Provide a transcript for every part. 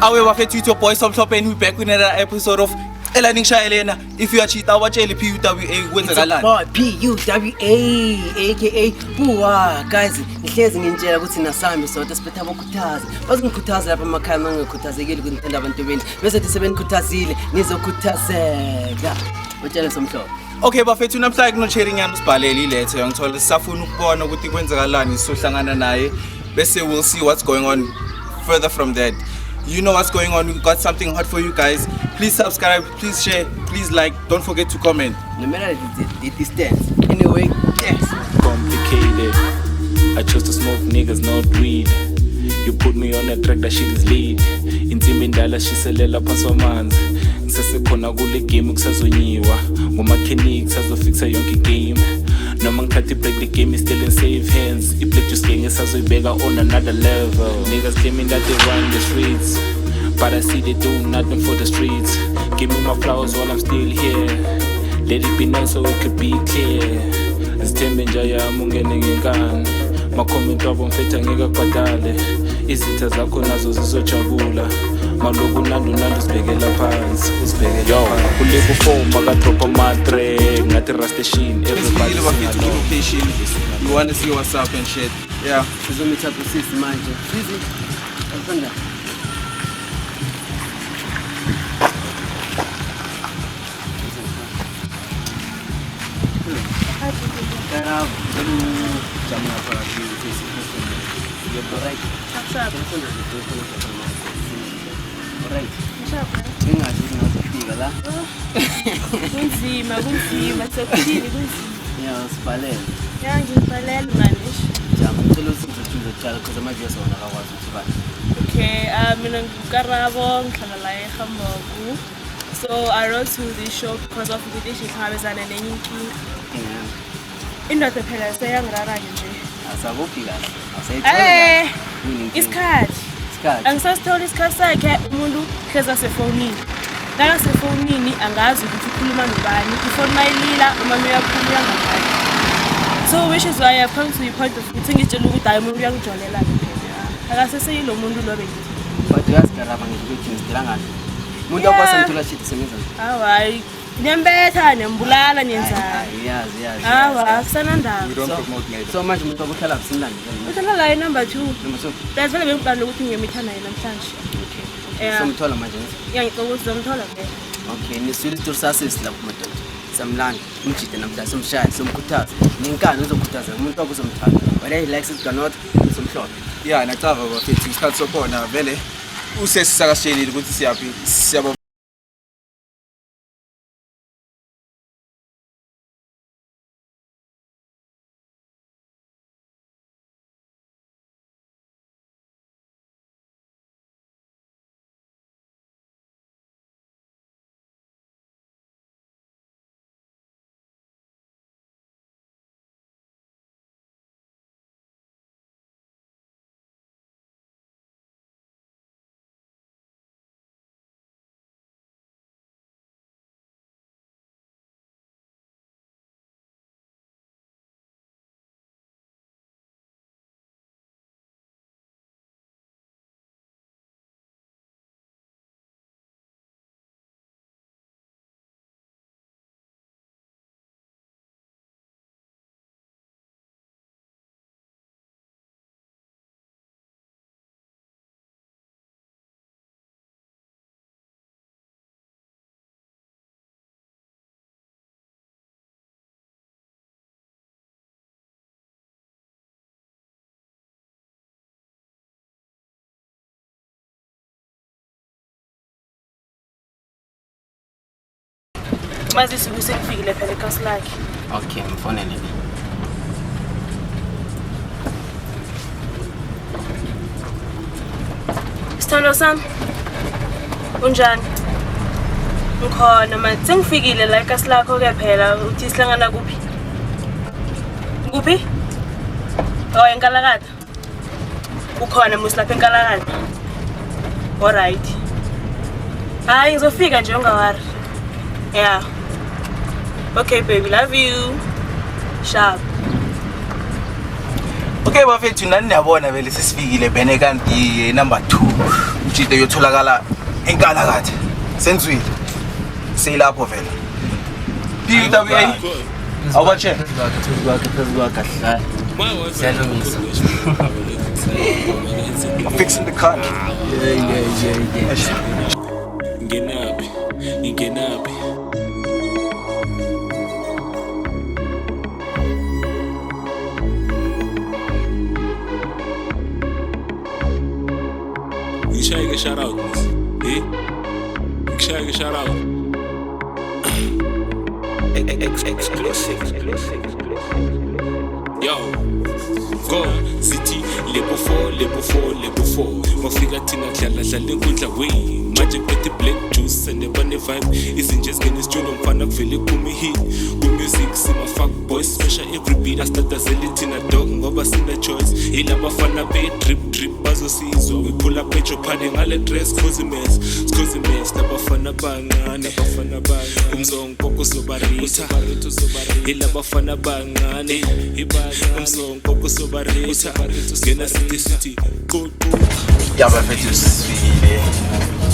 Awe bafethu your boy Somhlophe and we back with another episode of NINGISHAYELENI. If you are cheater watch EP5 kwenzakalani. Boy PUWA aka Buwa guys ngihlezi ngintshela ukuthi nasambi sonke siphethe abokhuthaza bazingikhuthaza lapha emakhaya mangikhuthazekile kunithanda abantu beni bese thi sebenikhuthazile nizokhuthazeka utshela Somhlophe. Okay bafethu namhlanje kuno sharing yana usibhalele ilethe ngithola sisafuna ukubona ukuthi kwenzakalani sizohlangana naye bese we'll see what's going on further from that. You know what's going on. We got something hot for you guys. Please subscribe, please share, please like. Don't forget to comment. No matter the distance. Anyway, yes. Complicated. I chose to smoke niggas, not weed. You put me on a track, that shit is lead. Intimbi ndala shiselela phansi manzi. Ngisesekhona kule game kusazonyiwa. Ngomachanic sazofixa yonke game. Noma ngikhathi break the game is still in safe hands. Iplay just gang sazoyibeka on another level. Niggas claiming that they run the streets, but I see they do nothing for the streets. Give me my flowers while I'm still here. Let it be known so it could be clear. Sithembe nje yami ungene ngenkani. Makhomenti wabo mfethu angeke kubhadale. Izitha zakho nazo zizojabula. Maloku nando sibekela phansi usibekela yo kule perform akadropa matre ngathi rastation everybody station. You want to see what's up and shit. Yeah. Sizomeet up sis manje. Busy. Alfanda. Karab jamna para sis. You're right. Right. Engazi ngazofika la. Kunzima sekuthini kunzima. Yeah, sibhalele. Ya ngibhalele manish. Jama ngicela usizotshuza tshala because manje yasona akwazi ukuthi bani. Okay, mina ngikarabo ngihlala la eGamboku. So I wrote to this show because of ukuthi sihlabezana nenye inkinga. Indoda phela seyangirara nje. Asakufika. Asayithola. Isikhathi. Angisasithola isikhathi sakhe umuntu hleza sefonini. Naka sefonini angazi ukuthi ukhuluma nobani. Ifoni mayilila amami uyakhuluma ngaphandle. So which is why I've come to the point of ukuthi ngitshela ukuthi hayi umuntu uyangijolela phela. Akaseseyilo umuntu lo bekithi. But uyasigaraba ngithi ngidila ngani. Umuntu okwasemthola shit sebenza. Hayi. Niyambetha niyambulala niyenzani. Yazi. Akusana ndaba. We don't promote nature. So manje umuntu okuhlala kusinani. Uhlala la number 2. Number 2. Bese bengibhala ukuthi ngiyemithana naye namhlanje. Okay. Somthola manje. Ngicela ukuthi ngomthola vele. Okay, niswile isitori sasisi lapho madoda. Samlanda, umjide namhlanje somshaya, somkhuthaza. Ninkani uzokhuthaza umuntu okuzomthanda. Whether he likes it or not, Somhlophe. Yeah, ngicava bafethu isikhathi sokhona vele usesisakashelile ukuthi siyaphi siyabo. Mazi sekufikile phela ekhasi lakhe. Okay, mfonele. Sithando sami. Unjani? Ngikhona manje sengifikile la ekhasi lakho ke phela uthi sihlangana kuphi? Kuphi? Oh, eNkalakatha. Ukhona musi lapha eNkalakatha. Alright. Hayi ngizofika nje ungawari. Yeah. Okay baby, love you. Sharp. Okay bafethu nani niyabona vele sesifikile bene kanti number 2. umjide uyotholakala enkalakatha. Senzwile. Seyilapho vela. PWA. Awubache. I'm fixing the car. Yeah. Ingenabi. Ngishaye shout out. Ngishaye shout out. Exclusive. Yo, go city level 4. Mafika thina dlala inkundla way. Manje phethe black juice and nebane vibe. Izinje zingene studio mfana kuvele kume hit. Ku music sima fuck boys special every beat astata zelitina dog ngoba sina choice. Ilaba fana be trip bazosizwa. We pull up at your party ngale dress cause mess laba fana bangane. Umzongo koko sobarita. Ilaba fana bangane. Umzongo koko sobarita. Ngena city go. Ya bafethu sifile.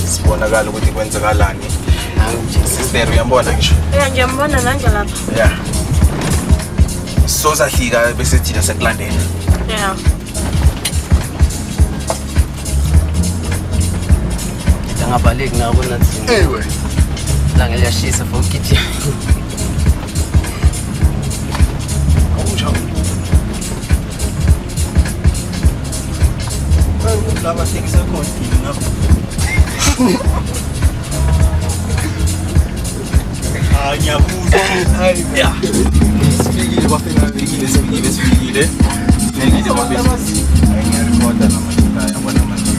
Sibonakala ukuthi kwenzakalani. Sister uyambona ngisho? Yeah, ngiyambona nanje lapha. Yeah. Soza hlika bese thina sekulandela. Yeah. Angabaleki nabo nathi. Ewe. La ngiyashisa for ukiti. Lava thengisa khona ngapha. Ngiyabuza. Yeah. Sifikile bafika sifikile. Ngeke bafika. Ngiyarekhoda namashaya yabona manje.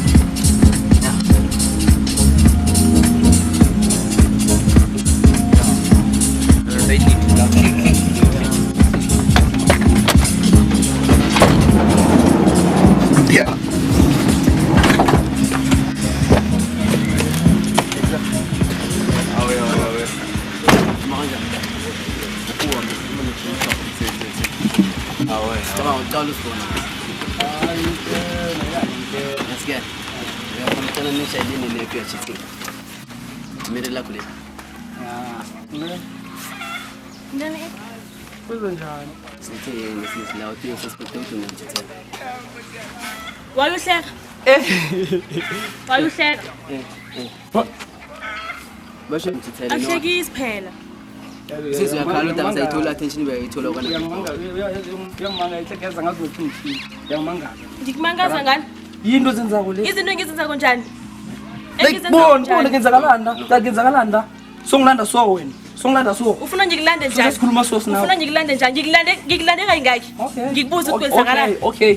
Yeah. Let's get. We are going to NGCELA in EP chicken. Mere la kule. Ndani. Kwenzenjani? Sithi ngisisi la uthi ususpect ukuthi NGCELA. Wayuhleka. Wayuhleka. Basho NGCELA. Ahlekisi phela. Sisi yakhala ukuthi angisayithola attention bayithola kwana. Ngiyamanga ihlekeza ngazi ukuthi ngifile. Ngiyamanga. Ngikumangaza ngani? Yinto zenzako le. Izinto engizenza kanjani? Bona kenzakalanda. Songilanda so wena. Songilanda so. Ufuna ngikulande njani? Sikhuluma so sinawe. Ufuna ngikulande njani? Ngikulandeka kayingaki? Ngikubuza ukuthi kwenzakalani. Okay,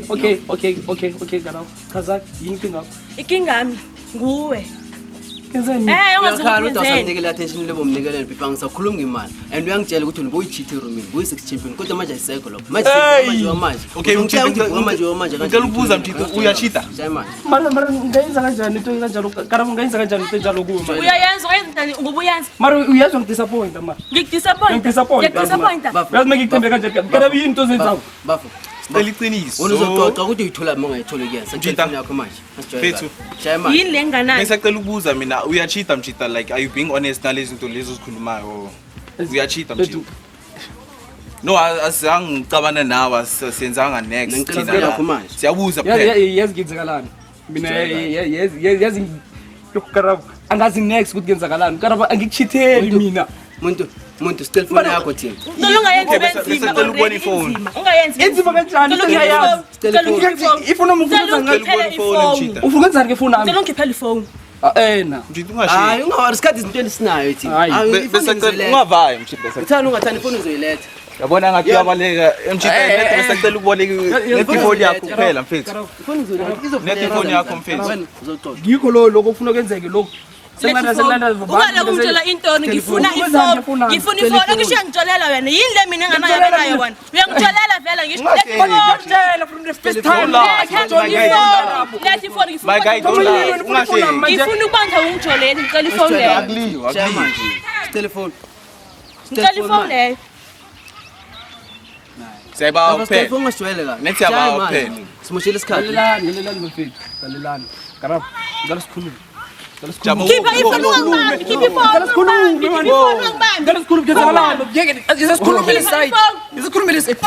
galaw. Chaza yini ngakho? Ikingami nguwe. Kenzeni? Yakhala ukuthi asamnikela attention lebo mnikelele before ngisakhuluma ngemali. And uyangitshela ukuthi uboyichithe roomini, boyi6 champion kodwa manje ayisekho lokho. Manje. Okay, manje. Ngicela ukubuza mjito uyachita. Mara ngayenza kanjani into kanjalo? Karabo ngayenza kanjani into enjalo kuwe manje? Uyayenza njani? Ngubuyenza. Mara uyazwa ngidisappoint mara. Ngikudisappoint. Yazi ngikuthembe kanjani? Karabo yini into zenzako? Bafo. Eliqiniso. Uzoxoxa ukuthi uyithola mongayitholi kuyena. Sekuthina yakho manje. Fethu. Shayama. Yini lenganani? Ngisacela ukubuza mina uyachita mjita like are you being honest nalezi zinto lezo zikhulumayo? Uyachita mjita. No, asangicabana nawe senzanga next thina. Siyabuza phela. Yazi ngenzakalani? Mina yazi yokarabo angazi next ukuthi kenzakalani. Karabo angikuchitheli mina. Muntu still phone yakho thina. Ungayenzi benzima. Ungayenzi. Enzima kanjani? Ngiyayazi. Ifuna umfuza ngani? Ufuna kanjani ke phone yami? Ngicela ngiphe ifone. Ena. Mjita ungashiya. Hayi ungawari isikhathi izinto esinayo thina. Bese ungavayi mjita. Uthanda ungathanda ifone uzoyiletha. Yabona ngathi uyabaleka mjita besacela ukuboleka netifoni yakho kuphela mfethu. Ifone uzoyiletha. Netifoni yakho mfethu. Uzoxoxa. Ngikho lokho ufuna kwenzeke lokho. Ungala kumtshela intoni ngifuna ifone. Ngifuna ifone. Angisho ngitsholela wena. Yini le mina enganayo nayo wena. Uyangitsholela vela ngisho. Ngitshela from the first time. Lethi ifone ngifuna. My guy don't lie. Ungahleki. Ngifuna ukubanja ungitholeni ngicela ifone leyo. Akliyo. Telefone. Ngicela ifone leyo. Siyaba uphela. Telefone ngasijwayele kahle. Nethi yaba uphela. Simoshela isikhathi. Lalelani mfethu. Lalelani. Karab, ngicela sikhulume. Jama Khipha ifoni ungibambi, khipha ifoni. Ngicela sikhulume, Khipha ifoni ungibambi. ngicela sikhulume ngezakalani. Yeke sikhulume leside. Sikhulume leside.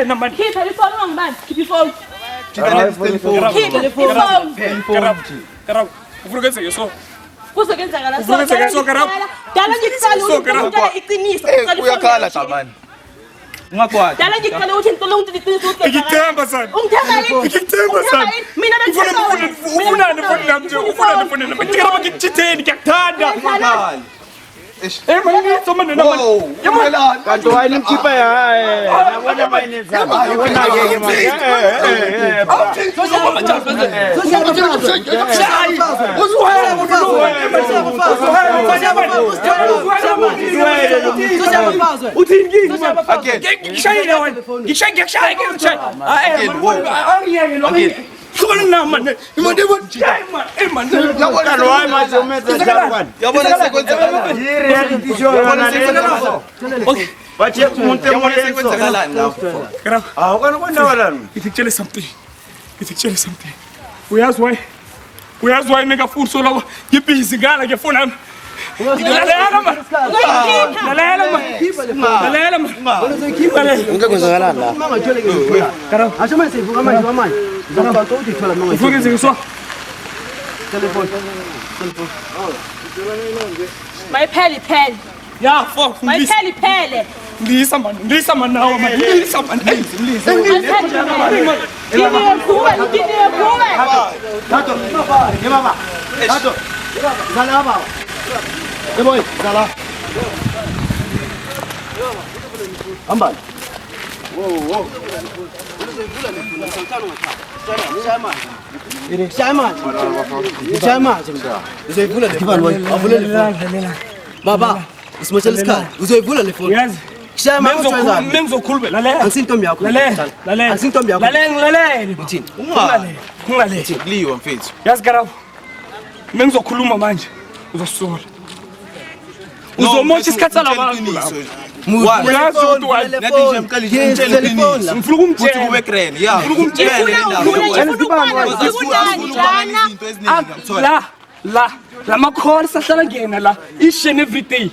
Nambani. Khipha ifoni ungibambi, khipha ifoni. Khipha ifoni. Karab, ufuna kwenzeke so. Kuzokenzakala so. Kuzokenzeka so, Karab. Dala ngikucela So, Karab. ukuthi iqiniso. Uyakhala jamani. Ungakwazi. Dala ngikucela ukuthi ngicela ukuthi iqiniso. Ngikuthemba sana. Ungithemba yini? Ngikuthemba sana. Mina Ufunani foni nami nje, ufunani foni nami. Ngicela ngikuchitheni, ngiyakuthanda. Ungakhala. Manje ngizoma nina manje. Yabona. Kanti wayimkhipha yabona mayinenza. Yabona ke manje. Uyazi why ningafuni solo ngibhizi ngala ngefona yami. Lalela man. Lalela man. Ungakwenzakalani la? Karab, asho manje sivuka manje. Ngizocela ukuthi uthola manje. Ufuna kwenzeke so. Telephone. Mayiphele. Ya fuck. Mayiphele. Ndisa man nawe man. Ndisa man. Tato, ye baba. Tato. Zala baba. Ye boy, zala. Ambal. Uzoyivula le phone. Avule le phone. Baba, usimotshela isikhala. Uzoyivula le phone. Uyazi. Shaya manje uthwezana. Mengizokhuluma lalela. Angisintombi yakho. Lalela. Angisintombi yakho. Lalela. Uthini? Ungale. Liwa mfethu. Yazi Karabo. Mengizokhuluma manje. Uzosola. Uzomosha isikhathi salabantu. Uyazi ukuthi wani. Nathi nje mqalisi ngitshela iqiniso. Ngifuna ukumtshela Ukuthi kube grand. Yeah. Ngifuna ukumtshela le ndaba. La makholi sahlala ngena la each and every day.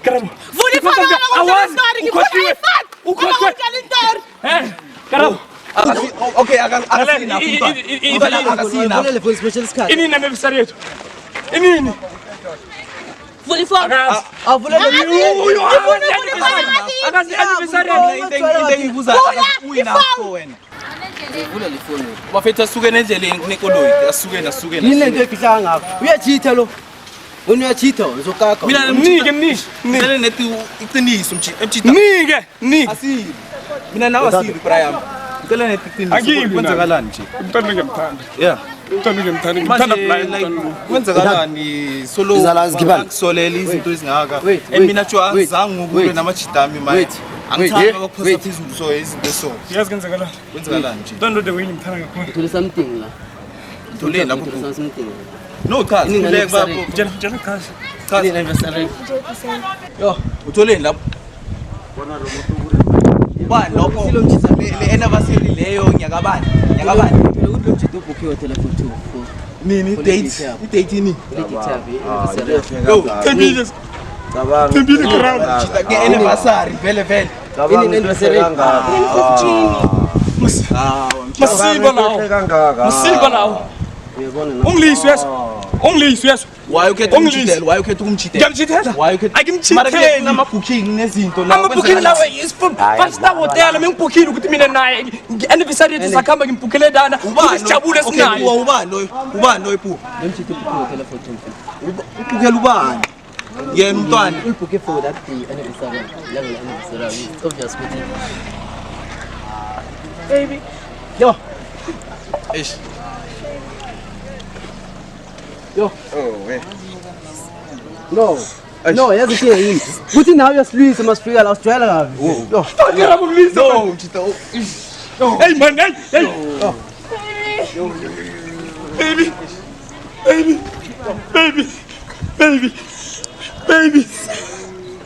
Karabo. Vuli ifoni ngikhohliwe. Ukhohliwe intori. Karabo. Okay, akasina mfana. Akasina. Avule le phone usimotshela isikhala. Inini anniversary yethu? Inini? Vuli ifoni. Avule le Akazi anniversary Into engibuza uwina wena. Vula le phone. Bafethu asuke nendleleni kunenkoloyi. Asuke. Yini lento efihla ngakho? Uyachitha lo. Wena uyachitha uzokaka. Mina mnike. ngicela nethi iqiniso emchitha. Nike. Asibi. Mina nawe asibi Brian. Ngicela nethi iqiniso. Kwenzakalani nje? Umntwana ngiyamthanda. Yeah. Umntwana ngiyamthanda. Manje Ngimthanda like blind. kwenzakalani solo Izala zigibani. akusolela izinto ezingaka. Wait, And mina wait, tjo azange ukulwe namachidami manje. wait, Angithanda ukuphosa phezulu so izinto so. Yazi kwenzakalani? Kwenzakalani nje? Don't know the way ngimthanda ngakhona. Uthole something la. Thole lapho. Uthole something. No cha, Ini khuleka anniversary. bapho. Tshela kahle. Yini anniversary? Yo, utholeni lapho? Ubani lokho? Silomchitha Le anniversary leyo nyakabani? ukuthi lo mchitha ubukhiwe telephone 2 for Nini date? I-date ini? anniversary. Yo, 10 minutes. Tembile Karabo. Chita ke anniversary vele. Ini anniversary. Masiba lawo. Uyabona na. Ungilisi yeso. Why ukhetha umchitela? Why ukhetha umchitela? Ngiyamchithela. Why ukhetha? Akimchitheli. Mara kunama booking nezinto la. Ama-booking lawe is for 5-star hotel mengibhukhile ukuthi mina naye anniversary yethu sakhamba ngimbhukhele dana ukuthi sijabule sinaye. Ubani loyo phu? Lo mchitha ubukhiwe telephone 2. Ubukela ubani? Yena umntwana. Ulibhukhe for that day anniversary. Level anniversary. It's obvious ukuthi Baby. yo. Eish. Yo. Oh, wait. No, yazi ke yini. Kuthi nawe uyasilwisa masifika la usijwayela kabi. Yo. Karabo ngilisi. No, chita. Hey man, hey. Baby.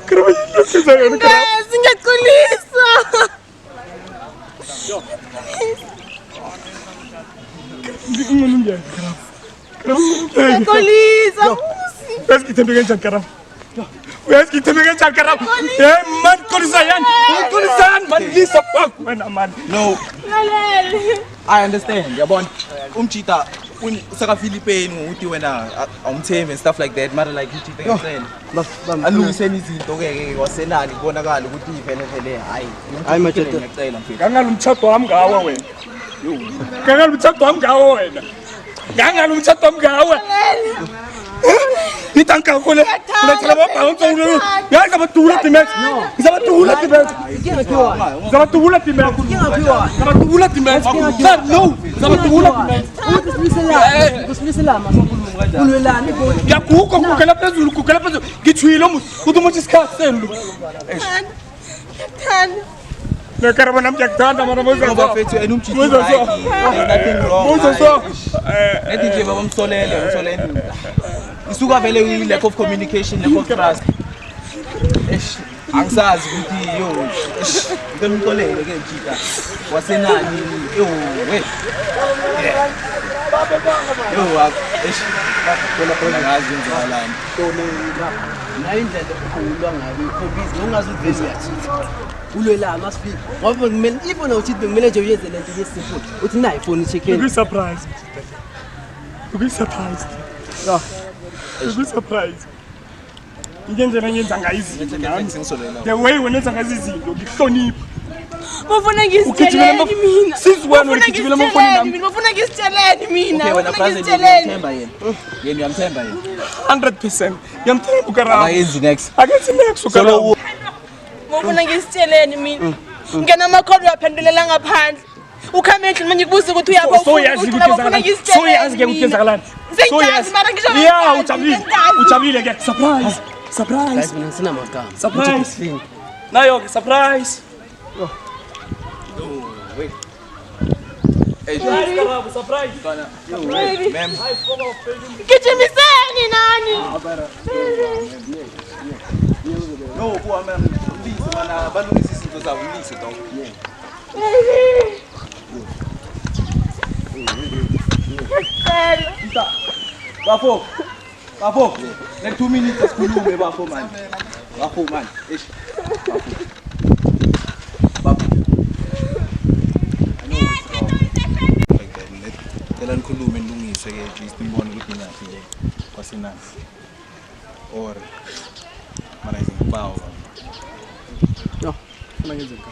Karabo ngilisi Karabo. Singakulisa. Ngingilungile Karabo. Kolisa. Let's get him again, Karam. Let's get him again, Karam. Yeah, man, Kolisayan, man, Lisa, man. No, I understand. Yabon, umchita, saka Philippine, uti wena, umthembe and stuff like that. Matter like umchita ngicela. Alungiseni izinto ke wasenani kubonakala ukuthi ivele hayi machete. ngicela mfethu. Kangalumtshato wami ngawe wena. Kangalumtshato wami ngawe wena. Kangalumtshato wami ngawe. Itanka kule. Unataka baba unzo. Yaza batula timet. Zabatula timet. Zabatula timet. Zabatula timet. No. Zabatula timet. Bismillah. Ulwelani bo. Yakuko kukela phezulu kukela phezulu. Ngithwile umuntu. Uthi umuntu isikhathi senu. Nakaraba namjaktanda mara moza. Ngoba mfethu enumchita. Nothing wrong. Moza. Ethi nje baba umsolele. Isuka vele lack of communication, lack of trust. Angisazi ukuthi yo ngimtolele ke njika wasenani yo we yo khona ngazi ngizobalani nayo indlela okhulwa ngayo ikhombisa nongazi uvezi yathi ulwelana masifika ngoba ngimele ifona uthi ngimele nje uyenze lento yesimple uthi nayi phone check-in Be surprised. Be surprised. Be surprised. Ngendlela ngenza ngayo izinto nami. The way wenza ngazo izinto ngihlonipha. Bafuna ngisitsheleni mina. Sizwana ngikujibela amafoni nami. Bafuna ngisitsheleni mina. Okay wena president uyamthemba yena. Yena uyamthemba yena. 100%. Yamthemba ukarama. Ayenzi next. Akethi next ukarama. Bafuna ngisitsheleni mina. Ngena amakholo uyaphendulela ngaphandle. Ukhamendle manje kubuza ukuthi uyabona. So yazi ukuthi yenzakalani. So yazi ke ukuthi yenzakalani. So yazi. Yeah, ujabulile ke. Surprise. Surprise. guys mina sina magama Surprise. Nayo ke surprise. Wait. Surprise. Ma'am. Gijimiseni nani? No, kuwa ma'am. Please mana balungisa izinto zabo please dog. Bafo. Like 2 minutes asikhulume bafo man. Bafo man. Eish. Bafo. Cela nikhulume nilungise ke just nibone ukuthi nathi ke kwasenasi. Or mara izingibawo. No, funa ngenze ngaka.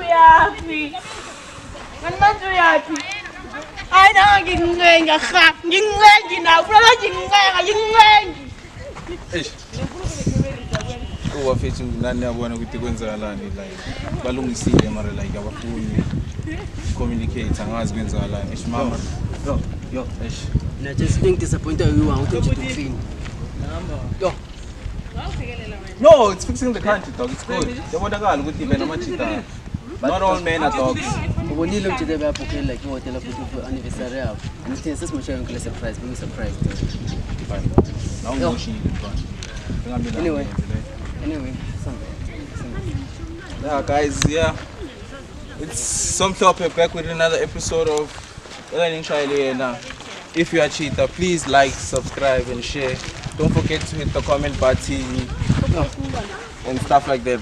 Yapi. Manje yapi. Ayina ngincenga kha. Ngincengi na ufuna ngincenga. Eish. Wafethu nani yabona ukuthi kwenzakalani like balungisile mara like abafuni communicate angazi kwenzakalani. Eish mama. Yo. Eish. na just being disappointed you want to clean yo No, it's fixing the country dog. It's good. Yabonakala ukuthi vena machita. Not all men are dogs. ubonile umjide bayabhukhela like ihotela futhi anniversary yabo ngithi sesimshaya ngile surprise bemi surprise Fine. Now Yo. ngoshile mfana. Anyway. Yeah, guys, yeah. It's some topic back with another episode of NINGISHAYELENI. If you are cheater, please like, subscribe, and share. Don't forget to hit the comment button and stuff like that.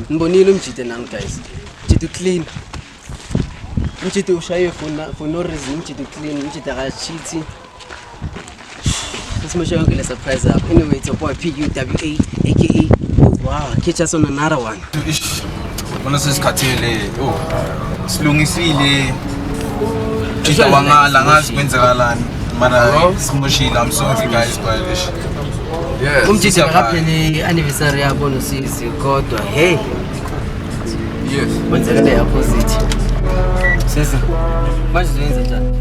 ngibonile umjide nami guys umjide clean umjide ushaye for no reason umjide clean umjide akacheat sesimshaya ngile surprise yabo anyway it's your boy PUWA aka wow catch us on another one Bona sesikhathele silungisile Chita wangala ngazi kwenzakalani mara simoshile. I'm sorry guys but yeah umjide akaphele anniversary yabo nosisi kodwa hey yes wenzekele opposite sisi manje uyenza njani